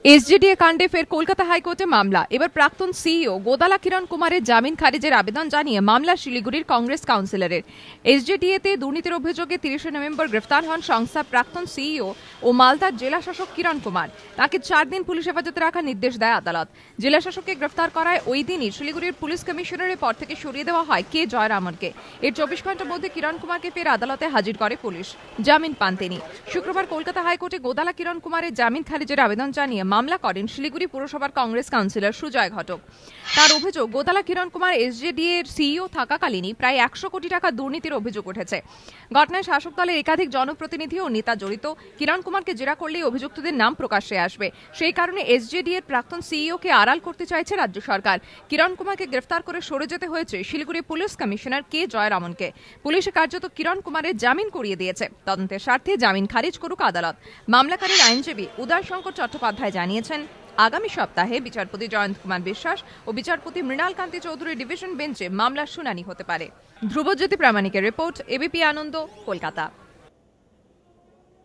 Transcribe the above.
SJDA কাণ্ডে ফের কলকাতা হাইকোর্টে মামলা। এবার প্রাক্তন সিইও গোদালা কিরণ কুমারের জামিন খারিজের আবেদন জানিয়ে মামলা শিলিগুড়ির কংগ্রেস কাউন্সিলরের। এসজেডিএতে দুর্নীতির অভিযোগে 30 নভেম্বর গ্রেফতার হন সংস্থার প্রাক্তন সিইও ও মালদার জেলা শাসক কিরণ কুমার। তাকে 4 দিন পুলিশ হেফাজতে রাখার নির্দেশ দেয় আদালত। জেলা শাসককে গ্রেফতার করায় ওই দিনই শিলিগুড়ির পুলিশ কমিশনারের পদ থেকে সরিয়ে দেওয়া হয় কে জয়রামনকে। এর 24 ঘন্টার মধ্যে কিরণ কুমারকে ফের আদালতে হাজির করে পুলিশ। জামিন পান তিনি। শুক্রবার কলকাতা হাইকোর্টে গোদালা কিরণ কুমারের জামিন খারিজের আবেদন জানিয়ে মামলা করেন শিলিগুড়ি পুরসভার কংগ্রেস কাউন্সিলর সুজয় ঘটক। তার অভিযোগ, গোদালা কিরণ কুমার এসজেডিএ এর সিইও থাকাকালীনই প্রায় 100 কোটি টাকা দুর্নীতির অভিযোগ উঠেছে। ঘটনায় শাসক দলের একাধিক জনপ্রতিনিধি ও নেতা জড়িত। কিরণ কুমারকে জেরা করলেই অভিযুক্তদের নাম প্রকাশ্যে আসবে। সেই কারণে এসজেডিএ এর প্রাক্তন সিইও কে আড়াল করতে চাইছে রাজ্য সরকার। কিরণ কুমারকে গ্রেফতার করে সরে যেতে হয়েছে শিলিগুড়ি পুলিশ কমিশনার কে জয়রামনকে। পুলিশে কার্যত কিরণ কুমারের জামিন করিয়ে দিয়েছে। তদন্তের স্বার্থে জামিন খারিজ করুক আদালত। মামলাকারীর আইনজীবী উদয় শঙ্কর চট্টোপাধ্যায় জানিয়েছেন, আগামী সপ্তাহে বিচারপতি জয়ন্ত কুমার বিশ্বাস ও বিচারপতি মৃণাল কান্তি চৌধুরী ডিভিশন বেঞ্চে মামলার শুনানি হতে পারে। ধ্রুবজ্যোতি প্রামাণিকের রিপোর্ট, এবিপি আনন্দ, কলকাতা।